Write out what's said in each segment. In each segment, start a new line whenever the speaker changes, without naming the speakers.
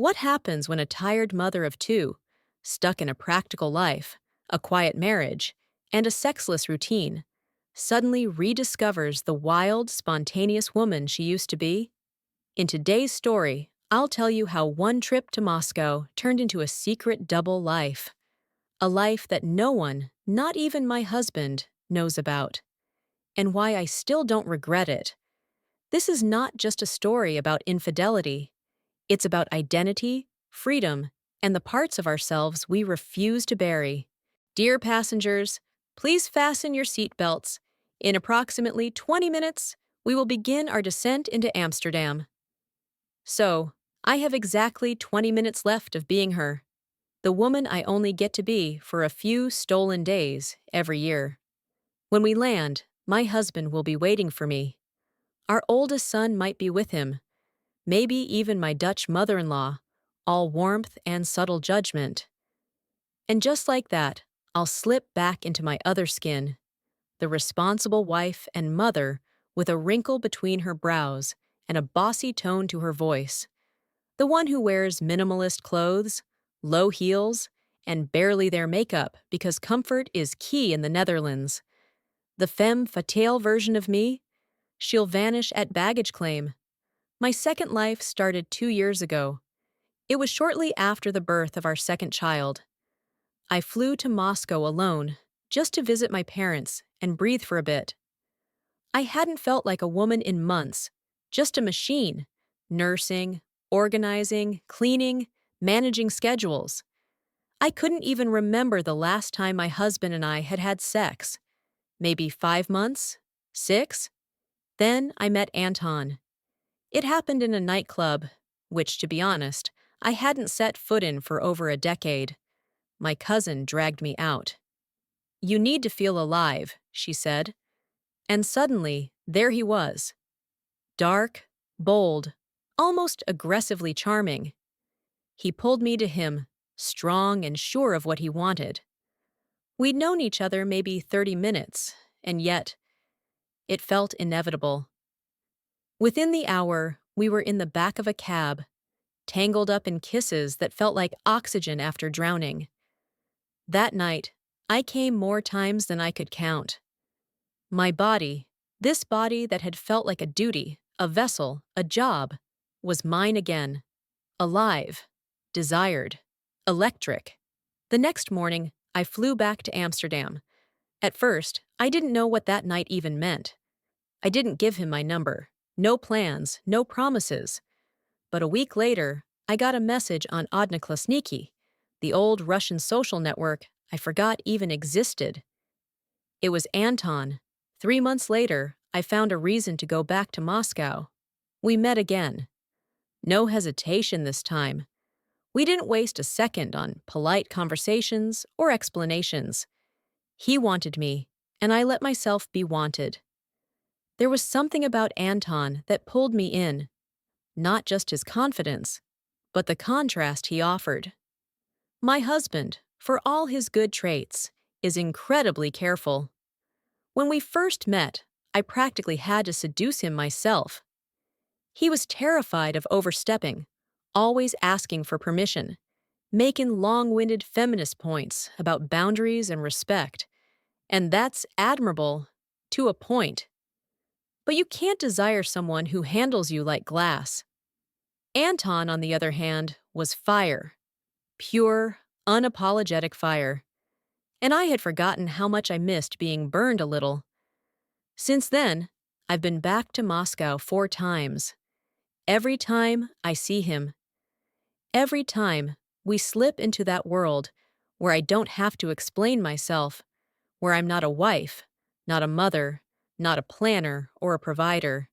What happens when a tired mother of two, stuck in a practical life, a quiet marriage, and a sexless routine, suddenly rediscovers the wild, spontaneous woman she used to be? In today's story, I'll tell you how one trip to Moscow turned into a secret double life. A life that no one, not even my husband, knows about. And why I still don't regret it. This is not just a story about infidelity. It's about identity, freedom, and the parts of ourselves we refuse to bury. Dear passengers, please fasten your seatbelts. In approximately 20 minutes, we will begin our descent into Amsterdam. So, I have exactly 20 minutes left of being her, the woman I only get to be for a few stolen days every year. When we land, my husband will be waiting for me. Our oldest son might be with him, maybe even my Dutch mother-in-law, all warmth and subtle judgment. And just like that, I'll slip back into my other skin, the responsible wife and mother with a wrinkle between her brows and a bossy tone to her voice, the one who wears minimalist clothes, low heels, and barely their makeup because comfort is key in the Netherlands. The femme fatale version of me, she'll vanish at baggage claim. My second life started 2 years ago. It was shortly after the birth of our second child. I flew to Moscow alone, just to visit my parents and breathe for a bit. I hadn't felt like a woman in months, just a machine, nursing, organizing, cleaning, managing schedules. I couldn't even remember the last time my husband and I had had sex. Maybe 5 months? 6? Then I met Anton. It happened in a nightclub, which, to be honest, I hadn't set foot in for over a decade. My cousin dragged me out. "You need to feel alive," she said. And suddenly, there he was. Dark, bold, almost aggressively charming. He pulled me to him, strong and sure of what he wanted. We'd known each other maybe 30 minutes, and yet, it felt inevitable. Within the hour, we were in the back of a cab, tangled up in kisses that felt like oxygen after drowning. That night, I came more times than I could count. My body, this body that had felt like a duty, a vessel, a job, was mine again. Alive, desired, electric. The next morning, I flew back to Amsterdam. At first, I didn't know what that night even meant. I didn't give him my number. No plans, no promises. But a week later, I got a message on Odnoklassniki, the old Russian social network I forgot even existed. It was Anton. 3 months later, I found a reason to go back to Moscow. We met again. No hesitation this time. We didn't waste a second on polite conversations or explanations. He wanted me, and I let myself be wanted. There was something about Anton that pulled me in, not just his confidence, but the contrast he offered. My husband, for all his good traits, is incredibly careful. When we first met, I practically had to seduce him myself. He was terrified of overstepping, always asking for permission, making long-winded feminist points about boundaries and respect. And that's admirable, to a point. But you can't desire someone who handles you like glass. Anton, on the other hand, was fire. Pure, unapologetic fire. And I had forgotten how much I missed being burned a little. Since then, I've been back to Moscow 4 times. Every time I see him. Every time we slip into that world where I don't have to explain myself, where I'm not a wife, not a mother, not a planner or a provider.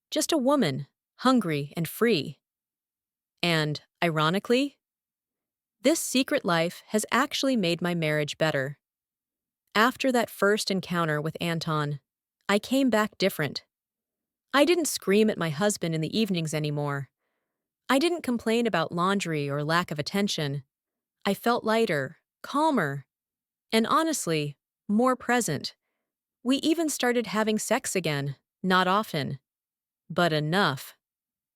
Just a woman, hungry and free. And, ironically, this secret life has actually made my marriage better. After that first encounter with Anton, I came back different. I didn't scream at my husband in the evenings anymore. I didn't complain about laundry or lack of attention. I felt lighter, calmer, and honestly, more present. We even started having sex again, not often, but enough.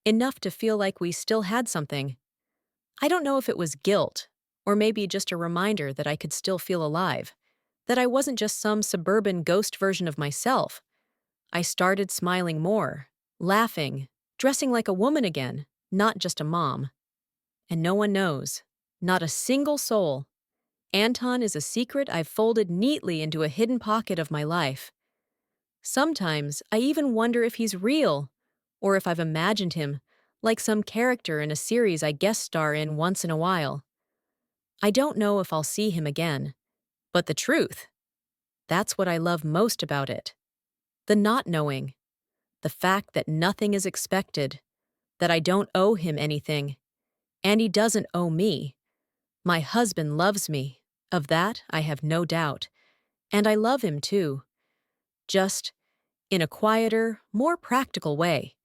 Enough to feel like we still had something. I don't know if it was guilt, or maybe just a reminder that I could still feel alive, that I wasn't just some suburban ghost version of myself. I started smiling more, laughing, dressing like a woman again, not just a mom. And no one knows. Not a single soul. Anton is a secret I've folded neatly into a hidden pocket of my life. Sometimes I even wonder if he's real, or if I've imagined him, like some character in a series I guest star in once in a while. I don't know if I'll see him again. But the truth, that's what I love most about it. The not knowing, the fact that nothing is expected, that I don't owe him anything, and he doesn't owe me. My husband loves me. Of that, I have no doubt. And I love him too. Just in a quieter, more practical way.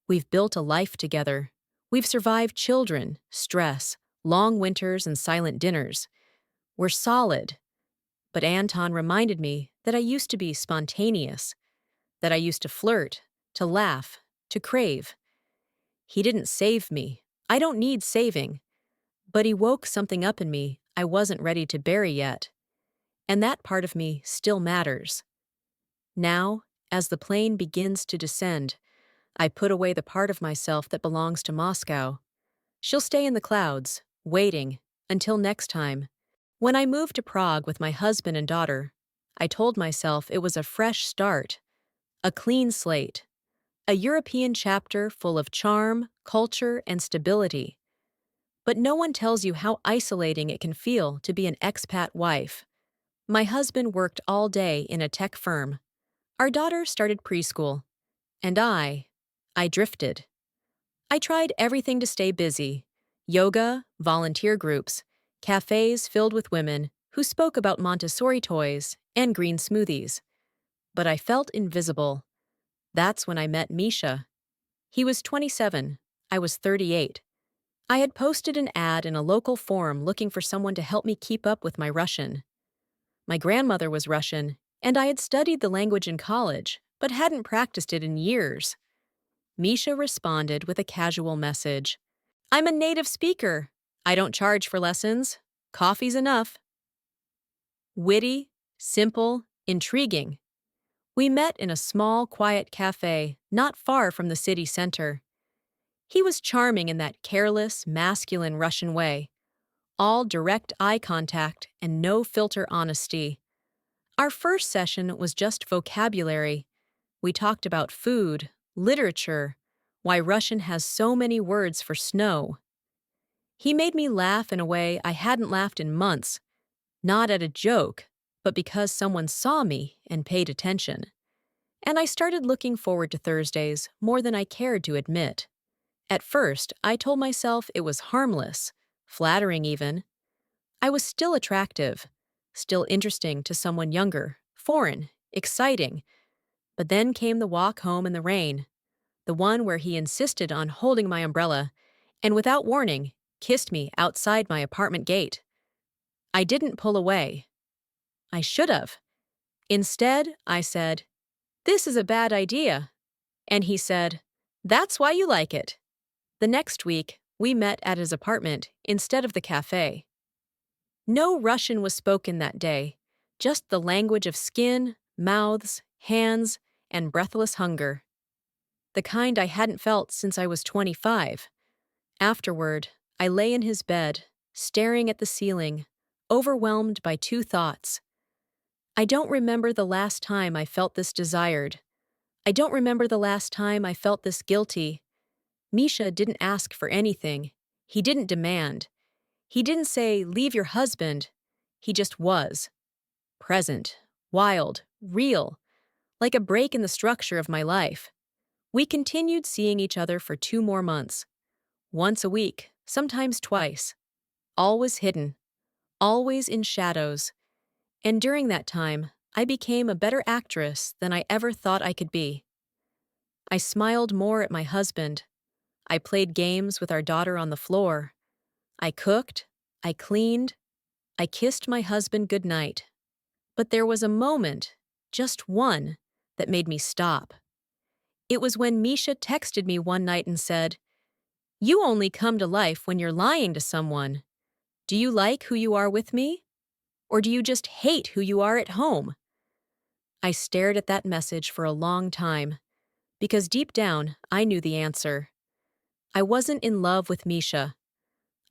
We've built a life together. We've survived children, stress, long winters, and silent dinners. We're solid. But Anton reminded me that I used to be spontaneous, that I used to flirt, to laugh, to crave. He didn't save me. I don't need saving. But he woke something up in me I wasn't ready to bury yet. And that part of me still matters. Now, as the plane begins to descend, I put away the part of myself that belongs to Moscow. She'll stay in the clouds, waiting, until next time. When I moved to Prague with my husband and daughter, I told myself it was a fresh start, a clean slate, a European chapter full of charm, culture, and stability. But no one tells you how isolating it can feel to be an expat wife. My husband worked all day in a tech firm. Our daughter started preschool. And I drifted. I tried everything to stay busy. Yoga, volunteer groups, cafes filled with women who spoke about Montessori toys and green smoothies. But I felt invisible. That's when I met Misha. He was 27. I was 38. I had posted an ad in a local forum looking for someone to help me keep up with my Russian. My grandmother was Russian, and I had studied the language in college, but hadn't practiced it in years. Misha responded with a casual message. I'm a native speaker. I don't charge for lessons. Coffee's enough. Witty, simple, intriguing. We met in a small, quiet cafe not far from the city center. He was charming in that careless, masculine Russian way. All direct eye contact and no filter honesty. Our first session was just vocabulary. We talked about food, literature, why Russian has so many words for snow. He made me laugh in a way I hadn't laughed in months, not at a joke, but because someone saw me and paid attention. And I started looking forward to Thursdays more than I cared to admit. At first, I told myself it was harmless, flattering even. I was still attractive, still interesting to someone younger, foreign, exciting. But then came the walk home in the rain, the one where he insisted on holding my umbrella, and without warning, kissed me outside my apartment gate. I didn't pull away. I should have. Instead, I said, "This is a bad idea." And he said, "That's why you like it." The next week, we met at his apartment instead of the cafe. No Russian was spoken that day, just the language of skin, mouths, hands, and breathless hunger. The kind I hadn't felt since I was 25. Afterward, I lay in his bed, staring at the ceiling, overwhelmed by two thoughts. I don't remember the last time I felt this desired. I don't remember the last time I felt this guilty. Misha didn't ask for anything. He didn't demand. He didn't say, "Leave your husband." He just was. Present, wild, real, like a break in the structure of my life. We continued seeing each other for 2 more months. Once a week, sometimes twice. Always hidden. Always in shadows. And during that time, I became a better actress than I ever thought I could be. I smiled more at my husband. I played games with our daughter on the floor. I cooked. I cleaned. I kissed my husband goodnight. But there was a moment, just one, that made me stop. It was when Misha texted me one night and said, You only come to life when you're lying to someone. Do you like who you are with me? Or do you just hate who you are at home? I stared at that message for a long time, because deep down, I knew the answer. I wasn't in love with Misha.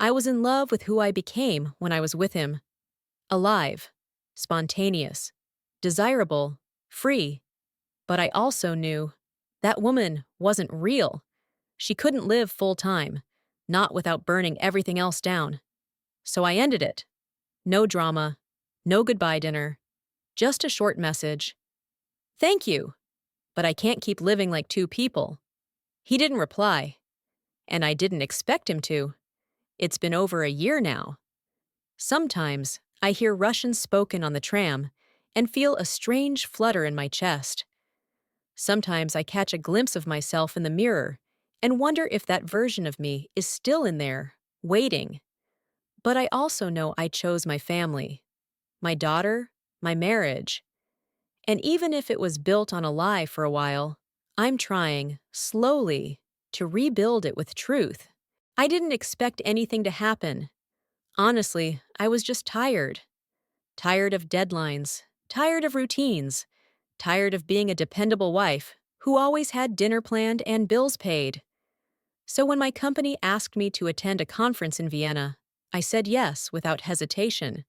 I was in love with who I became when I was with him. Alive, spontaneous, desirable, free. But I also knew that woman wasn't real. She couldn't live full time, not without burning everything else down. So I ended it. No drama, no goodbye dinner, just a short message. Thank you, but I can't keep living like two people. He didn't reply, and I didn't expect him to. It's been over a year now. Sometimes I hear Russian spoken on the tram and feel a strange flutter in my chest. Sometimes I catch a glimpse of myself in the mirror and wonder if that version of me is still in there, waiting. But I also know I chose my family, my daughter, my marriage. And even if it was built on a lie for a while, I'm trying, slowly, to rebuild it with truth. I didn't expect anything to happen. Honestly, I was just tired. Tired of deadlines, tired of routines, tired of being a dependable wife who always had dinner planned and bills paid. So when my company asked me to attend a conference in Vienna, I said yes without hesitation.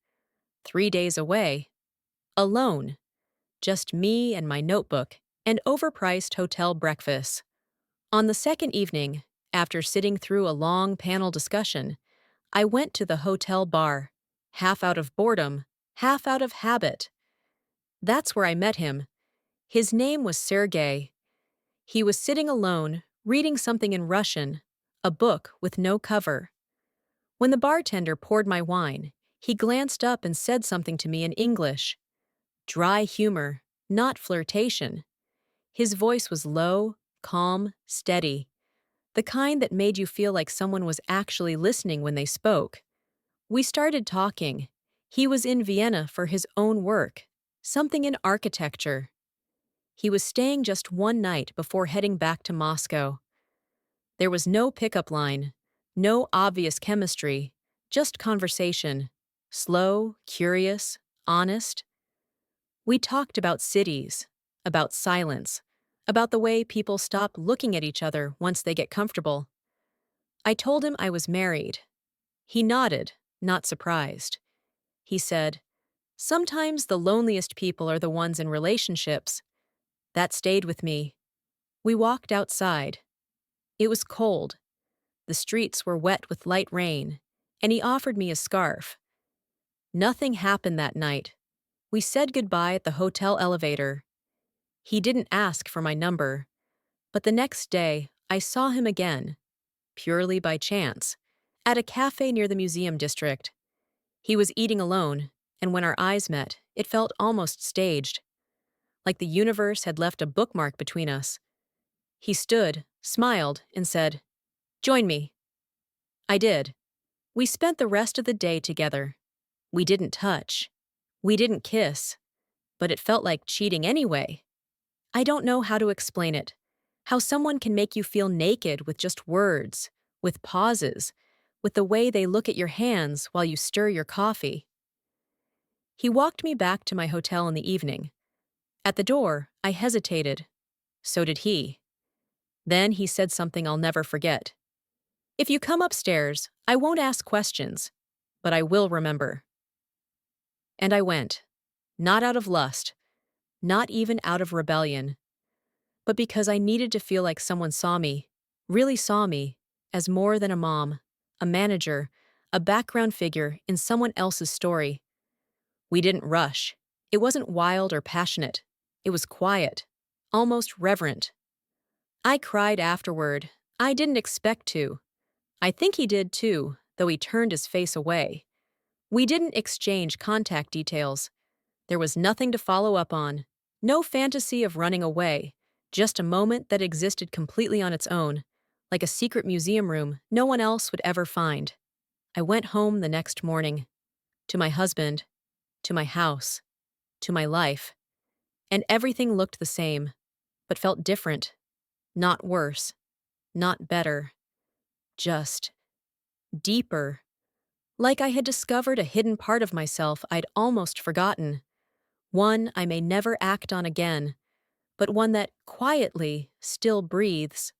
3 days away, alone, just me and my notebook and overpriced hotel breakfasts. On the second evening, after sitting through a long panel discussion, I went to the hotel bar, half out of boredom, half out of habit. That's where I met him. His name was Sergei. He was sitting alone, reading something in Russian, a book with no cover. When the bartender poured my wine, he glanced up and said something to me in English. Dry humor, not flirtation. His voice was low, calm, steady, the kind that made you feel like someone was actually listening when they spoke. We started talking. He was in Vienna for his own work, something in architecture. He was staying just one night before heading back to Moscow. There was no pickup line, no obvious chemistry, just conversation. Slow, curious, honest. We talked about cities, about silence, about the way people stop looking at each other once they get comfortable. I told him I was married. He nodded, not surprised. He said, "Sometimes the loneliest people are the ones in relationships." That stayed with me. We walked outside. It was cold. The streets were wet with light rain, and he offered me a scarf. Nothing happened that night. We said goodbye at the hotel elevator. He didn't ask for my number, but the next day I saw him again, purely by chance, at a cafe near the museum district. He was eating alone, and when our eyes met, it felt almost staged, like the universe had left a bookmark between us. He stood, smiled, and said, "Join me." I did. We spent the rest of the day together. We didn't touch. We didn't kiss. But it felt like cheating anyway. I don't know how to explain it. How someone can make you feel naked with just words, with pauses, with the way they look at your hands while you stir your coffee. He walked me back to my hotel in the evening. At the door, I hesitated. So did he. Then he said something I'll never forget. "If you come upstairs, I won't ask questions, but I will remember." And I went. Not out of lust, not even out of rebellion, but because I needed to feel like someone saw me, really saw me, as more than a mom, a manager, a background figure in someone else's story. We didn't rush. It wasn't wild or passionate. It was quiet, almost reverent. I cried afterward. I didn't expect to. I think he did too, though he turned his face away. We didn't exchange contact details. There was nothing to follow up on. No fantasy of running away. Just a moment that existed completely on its own, like a secret museum room no one else would ever find. I went home the next morning. To my husband. To my house. To my life. And everything looked the same, but felt different. Not worse. Not better. just deeper, like I had discovered a hidden part of myself I'd almost forgotten, one I may never act on again, but one that quietly still breathes.